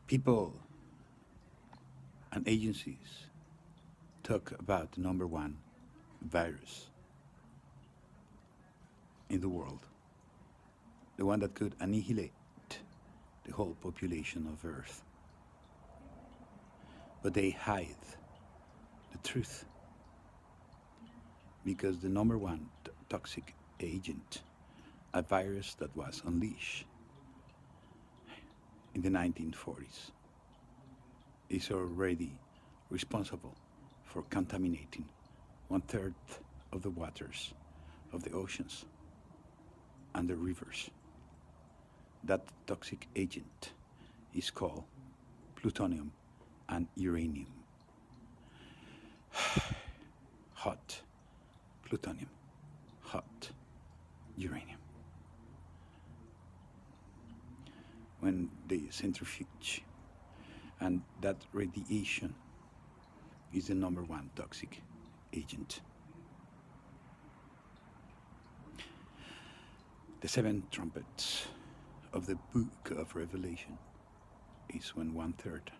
People and agencies talk about the number one virus in the world, the one that could annihilate the whole population of Earth. But they hide the truth because the number one toxic agent, a virus that was unleashed in the 1940s, is already responsible for contaminating 1/3 of the waters of the oceans and the rivers. That toxic agent is called plutonium and uranium. Hot plutonium, hot uranium. When the centrifuge and that radiation is the number one toxic agent. The seven trumpets of the book of Revelation is when 1/3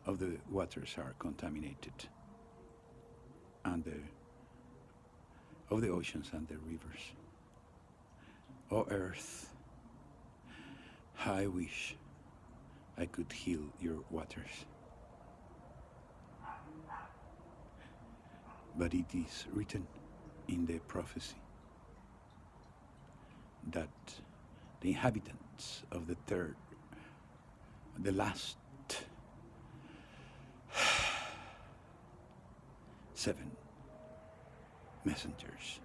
of the waters are contaminated and of the oceans and the rivers. Oh Earth, I wish I could heal your waters. But it is written in the prophecy that the inhabitants of the last 7 messengers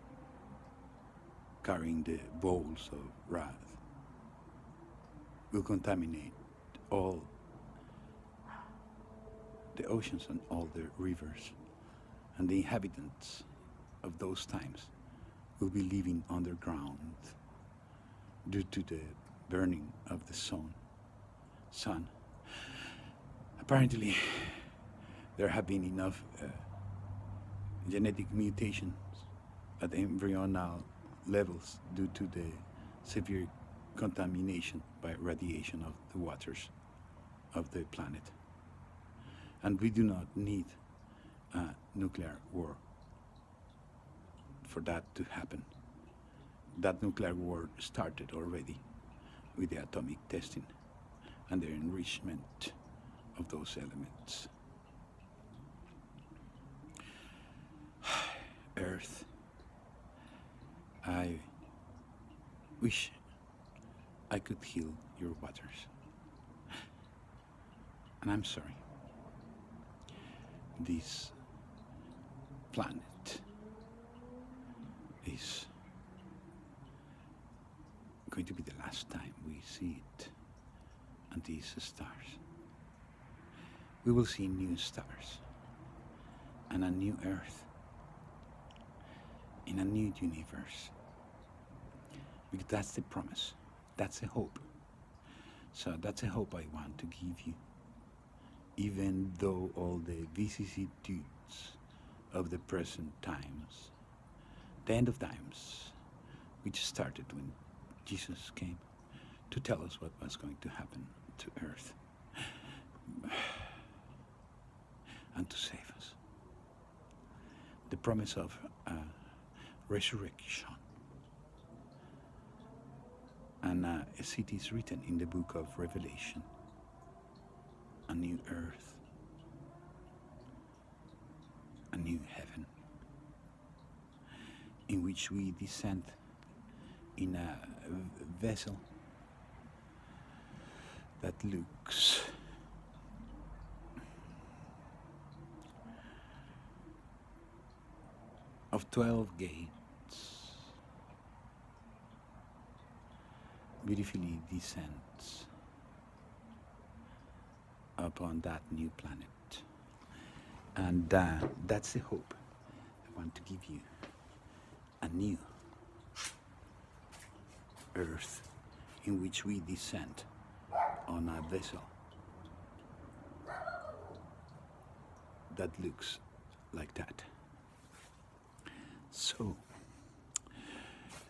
carrying the bowls of wrath will contaminate all the oceans and all the rivers, and the inhabitants of those times will be living underground due to the burning of the sun. Apparently, there have been enough genetic mutations at embryonal levels due to the severe contamination by radiation of the waters of the planet. And we do not need a nuclear war for that to happen. That nuclear war started already with the atomic testing and the enrichment of those elements. Earth, I wish I could heal your waters. And I'm sorry. This planet is going to be the last time we see it and these stars. We will see new stars and a new Earth in a new universe. Because that's the promise. That's the hope. So that's a hope I want to give you. Even though all the vicissitudes of the present times, the end of times, which started when Jesus came to tell us what was going to happen to Earth and to save us. The promise of resurrection. And as it is written in the book of Revelation, a new earth, a new heaven, in which we descend in a vessel that looks of 12 gates, beautifully descends upon that new planet. And that's the hope I want to give you. A new earth in which we descend on a vessel that looks like that. So,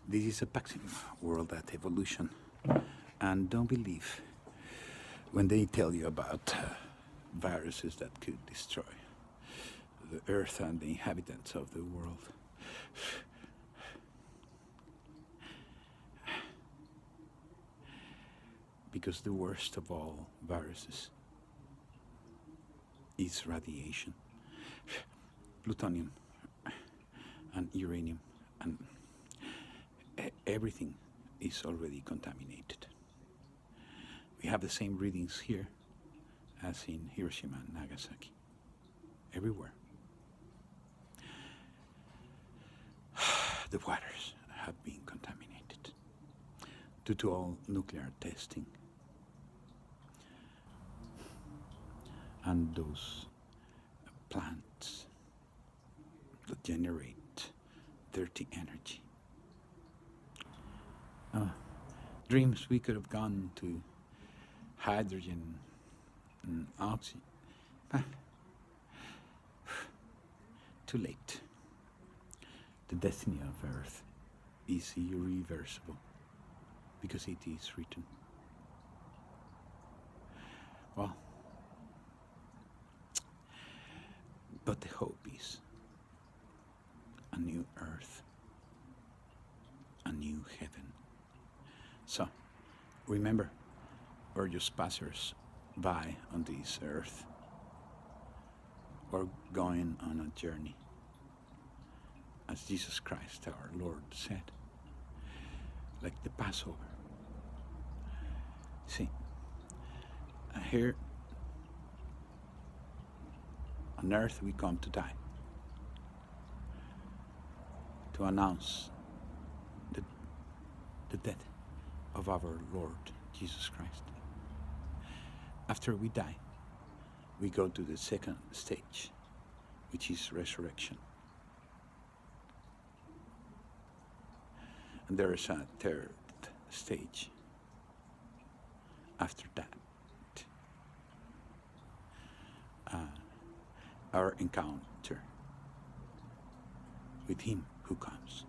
this is a Paxim World at Evolution. And don't believe when they tell you about viruses that could destroy the earth and the inhabitants of the world, because the worst of all viruses is radiation, plutonium and uranium, and everything is already contaminated. We have the same readings here as in Hiroshima and Nagasaki, everywhere. The waters have been contaminated due to all nuclear testing. And those plants that generate dirty energy. Dreams we could have gone to hydrogen and oxygen. Too late. The destiny of Earth is irreversible because it is written. Well, but the hope is a new earth, a new heaven. So, remember, we're just passers by on this earth. We're going on a journey, as Jesus Christ, our Lord, said, like the Passover. See, here on earth we come to die, to announce the death of our Lord Jesus Christ. After we die, we go to the second stage, which is resurrection. And there is a third stage after that. Our encounter with Him who comes.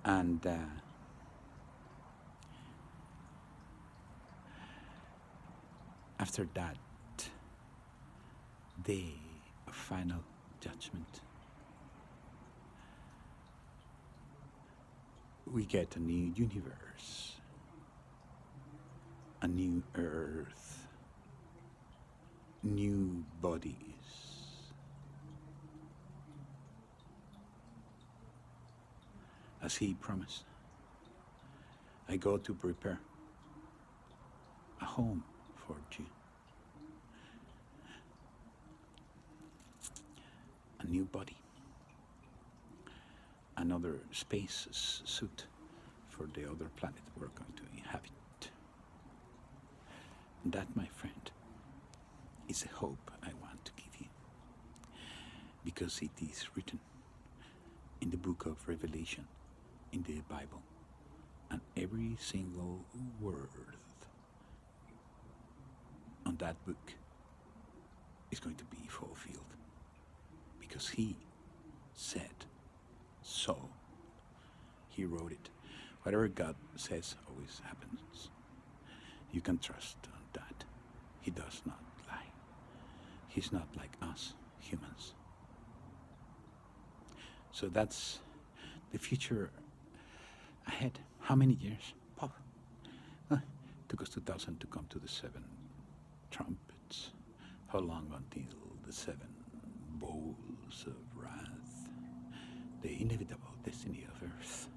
And after that day of final judgment, we get a new universe, a new earth, new bodies. As He promised, I go to prepare a home for you. A new body. Another space suit for the other planet we're going to inhabit. And that, my friend, is a hope I want to give you. Because it is written in the book of Revelation, in the Bible, and every single word on that book is going to be fulfilled. Because He said so. He wrote it. Whatever God says always happens. You can trust on that. He does not lie. He's not like us, humans. So that's the future ahead. How many years? Pop. Took us 2000 to come to the 7 trumpets. How long until the 7 bowls of wrath? The inevitable destiny of Earth,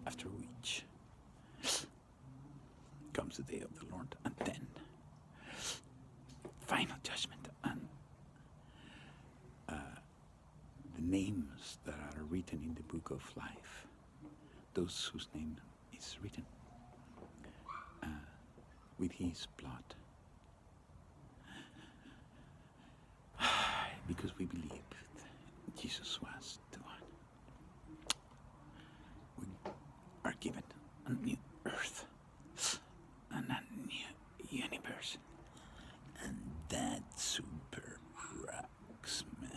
after which comes the day of the Lord, and then final judgment, and the names that are written in the book of life, those whose name is written with His blood, because we believe Jesus was the one. We are given a new earth and a new universe, and that super rocks, man.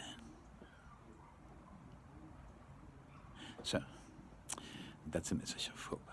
So that's a message of hope.